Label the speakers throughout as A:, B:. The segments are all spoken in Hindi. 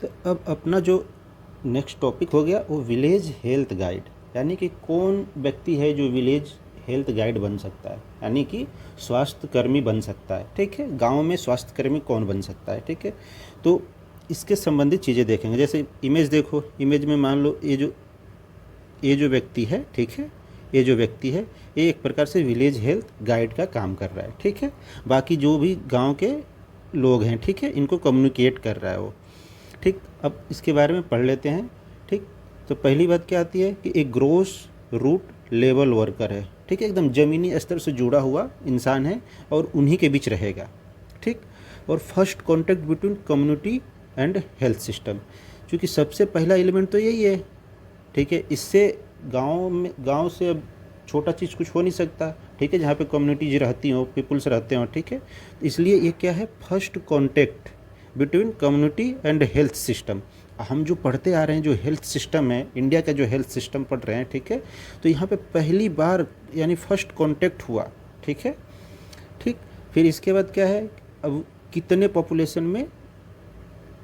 A: तो अब अपना जो नेक्स्ट टॉपिक हो गया वो विलेज हेल्थ गाइड, यानी कि कौन व्यक्ति है जो विलेज हेल्थ गाइड बन सकता है, यानी कि स्वास्थ्य कर्मी बन सकता है। ठीक है, गांव में स्वास्थ्य कर्मी कौन बन सकता है। ठीक है, तो इसके संबंधित चीज़ें देखेंगे। जैसे इमेज देखो, इमेज में मान लो ये जो व्यक्ति है, ठीक है, ये जो व्यक्ति है ये एक प्रकार से विलेज हेल्थ गाइड का काम कर रहा है। ठीक है, बाकी जो भी गांव के लोग हैं, ठीक है, इनको कम्युनिकेट कर रहा है वो। ठीक, अब इसके बारे में पढ़ लेते हैं। ठीक, तो पहली बात क्या आती है कि एक ग्रोस रूट लेवल वर्कर है। ठीक है, एकदम ज़मीनी स्तर से जुड़ा हुआ इंसान है और उन्हीं के बीच रहेगा। ठीक, और first contact between community and health system, क्योंकि सबसे पहला एलिमेंट तो यही है। ठीक है, इससे गांव से अब छोटा चीज़ कुछ हो नहीं सकता। ठीक है, जहाँ पे कम्युनिटीज रहती हो, पीपल्स रहते हो। ठीक है, तो इसलिए ये क्या है, first contact between community and health system. हम जो पढ़ते आ रहे हैं, जो हेल्थ सिस्टम है, इंडिया का जो हेल्थ सिस्टम पढ़ रहे हैं, ठीक है, तो यहाँ पे पहली बार यानी फर्स्ट कॉन्टैक्ट हुआ। ठीक है, ठीक, फिर इसके बाद क्या है, अब कितने पॉपुलेशन में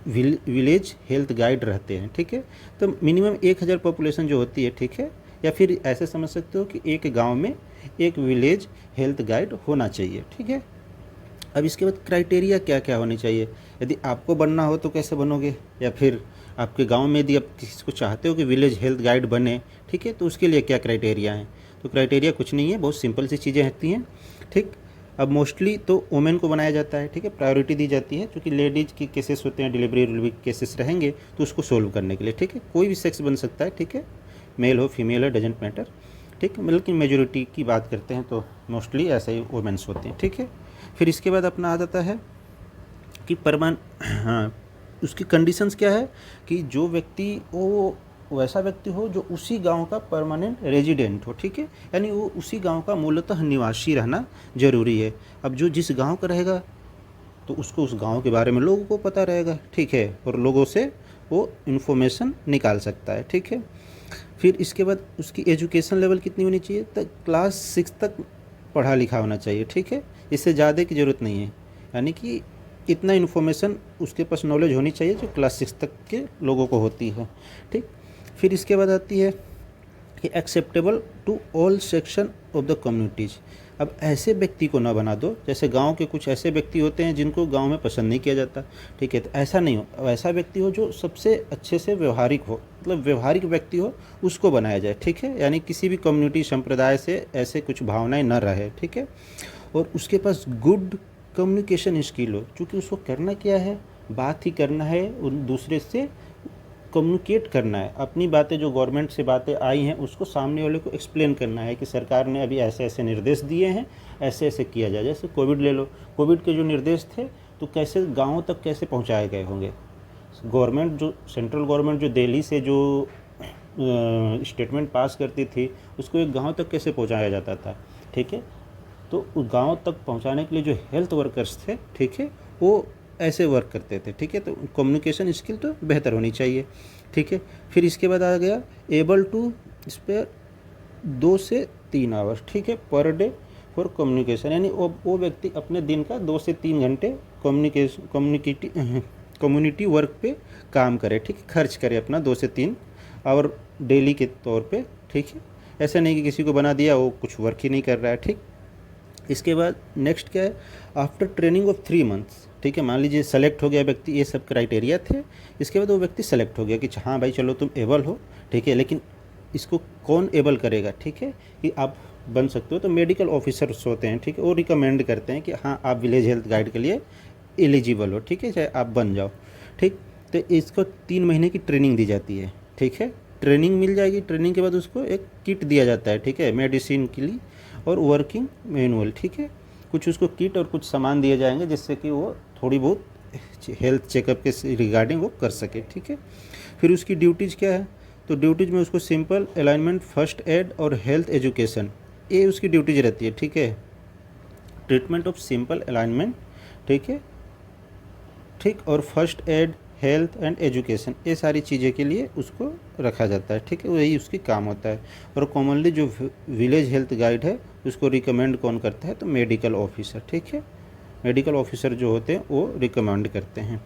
A: विलेज हेल्थ गाइड रहते हैं। ठीक है, तो मिनिमम 1000 पॉपुलेशन जो होती है। ठीक है, या फिर ऐसे समझ सकते हो कि एक गांव में एक विलेज हेल्थ गाइड होना चाहिए। ठीक है, अब इसके बाद क्राइटेरिया क्या क्या होनी चाहिए। यदि आपको बनना हो तो कैसे बनोगे, या फिर आपके गांव में यदि आप किसी को चाहते हो कि विलेज हेल्थ गाइड बने, ठीक है, तो उसके लिए क्या क्राइटेरिया हैं। तो क्राइटेरिया कुछ नहीं है, बहुत सिंपल सी चीज़ें रहती हैं। ठीक, अब मोस्टली तो वुमेन को बनाया जाता है। ठीक है, प्रायोरिटी दी जाती है, क्योंकि लेडीज़ की केसेस होते हैं, डिलीवरी केसेस रहेंगे तो उसको सोल्व करने के लिए। ठीक है, कोई भी सेक्स बन सकता है। ठीक है, मेल हो फीमेल हो, डजेंट मैटर। ठीक है, लेकिन मेजोरिटी की बात करते हैं तो मोस्टली ऐसे ही वुमेन्स होती हैं। ठीक है, फिर इसके बाद अपना आ जाता है कि हाँ, उसकी कंडीशंस क्या है कि जो व्यक्ति वो वैसा व्यक्ति हो जो उसी गांव का परमानेंट रेजिडेंट हो। ठीक है, यानी वो उसी गांव का मूलतः निवासी रहना जरूरी है। अब जो जिस गांव का रहेगा तो उसको उस गांव के बारे में लोगों को पता रहेगा। ठीक है, और लोगों से वो इन्फॉर्मेशन निकाल सकता है। ठीक है, फिर इसके बाद उसकी एजुकेशन लेवल कितनी होनी चाहिए, तो क्लास 6 तक पढ़ा लिखा होना चाहिए। ठीक है, इससे ज़्यादा की ज़रूरत नहीं है, यानी कि इतना इन्फॉर्मेशन उसके पास नॉलेज होनी चाहिए जो क्लास 6 तक के लोगों को होती है। ठीक, फिर इसके बाद आती है कि acceptable to all section of the communities. अब ऐसे व्यक्ति को ना बना दो, जैसे गांव के कुछ ऐसे व्यक्ति होते हैं जिनको गांव में पसंद नहीं किया जाता। ठीक है, तो ऐसा नहीं हो, ऐसा व्यक्ति हो जो सबसे अच्छे से व्यवहारिक हो, मतलब व्यवहारिक व्यक्ति हो, उसको बनाया जाए। ठीक है, यानी किसी भी कम्युनिटी संप्रदाय से ऐसे कुछ भावनाएं न रहे। ठीक है, और उसके पास गुड कम्युनिकेशन स्किल हो, क्योंकि उसको करना क्या है, बात ही करना है, उन दूसरे से कम्युनिकेट करना है। अपनी बातें जो गवर्नमेंट से बातें आई हैं उसको सामने वाले को एक्सप्लेन करना है कि सरकार ने अभी ऐसे ऐसे निर्देश दिए हैं, ऐसे ऐसे किया जाए। जैसे कोविड ले लो, कोविड के जो निर्देश थे तो कैसे गाँव तक कैसे पहुँचाए गए होंगे। गवर्नमेंट जो सेंट्रल गवर्नमेंट जो दिल्ली से जो स्टेटमेंट पास करती थी उसको एक गाँव तक कैसे पहुँचाया जाता था। ठीक है, तो उस गाँव तक पहुँचाने के लिए जो हेल्थ वर्कर्स थे, ठीक है, वो ऐसे वर्क करते थे। ठीक है, तो कम्युनिकेशन स्किल तो बेहतर होनी चाहिए। ठीक है, फिर इसके बाद आ गया एबल टू स्पेयर 2 से 3 आवर्स, ठीक है, पर डे फॉर कम्युनिकेशन, यानी वो व्यक्ति अपने दिन का 2 से 3 घंटे कम्युनिटी वर्क पे काम करे। ठीक है, खर्च करे अपना 2 से 3 आवर डेली के तौर पे। ठीक है, ऐसा नहीं कि किसी को बना दिया वो कुछ वर्क ही नहीं कर रहा है। ठीक, इसके बाद नेक्स्ट क्या है, आफ्टर ट्रेनिंग ऑफ 3 मंथ्स। ठीक है, मान लीजिए सेलेक्ट हो गया व्यक्ति, ये सब क्राइटेरिया थे। इसके बाद वो व्यक्ति सेलेक्ट हो गया कि हाँ भाई चलो तुम एबल हो। ठीक है, लेकिन इसको कौन एबल करेगा, ठीक है, कि आप बन सकते हो, तो मेडिकल ऑफिसर्स होते हैं। ठीक है, वो रिकमेंड करते हैं कि हाँ आप विलेज हेल्थ गाइड के लिए एलिजिबल हो। ठीक है, चाहे आप बन जाओ। ठीक, तो इसको 3 महीने की ट्रेनिंग दी जाती है। ठीक है, ट्रेनिंग मिल जाएगी, ट्रेनिंग के बाद उसको एक किट दिया जाता है। ठीक है, मेडिसिन के लिए और वर्किंग मैनुअल। ठीक है, कुछ उसको किट और कुछ सामान दिए जाएंगे जिससे कि वो थोड़ी बहुत हेल्थ चेकअप के रिगार्डिंग वो कर सके। ठीक है, फिर उसकी ड्यूटीज़ क्या है, तो ड्यूटीज़ में उसको सिंपल अलाइनमेंट, फर्स्ट एड और हेल्थ एजुकेशन, ये उसकी ड्यूटीज़ रहती है। ठीक है, ट्रीटमेंट ऑफ सिंपल अलाइनमेंट, ठीक है, ठीक, और first aid, health and education, ये सारी चीज़ें के लिए उसको रखा जाता है। ठीक है, वही उसकी काम होता है। और कॉमनली जो विलेज हेल्थ गाइड है उसको रिकमेंड कौन करता है, तो मेडिकल ऑफिसर। ठीक है, मेडिकल ऑफिसर जो होते हैं वो रिकमेंड करते हैं।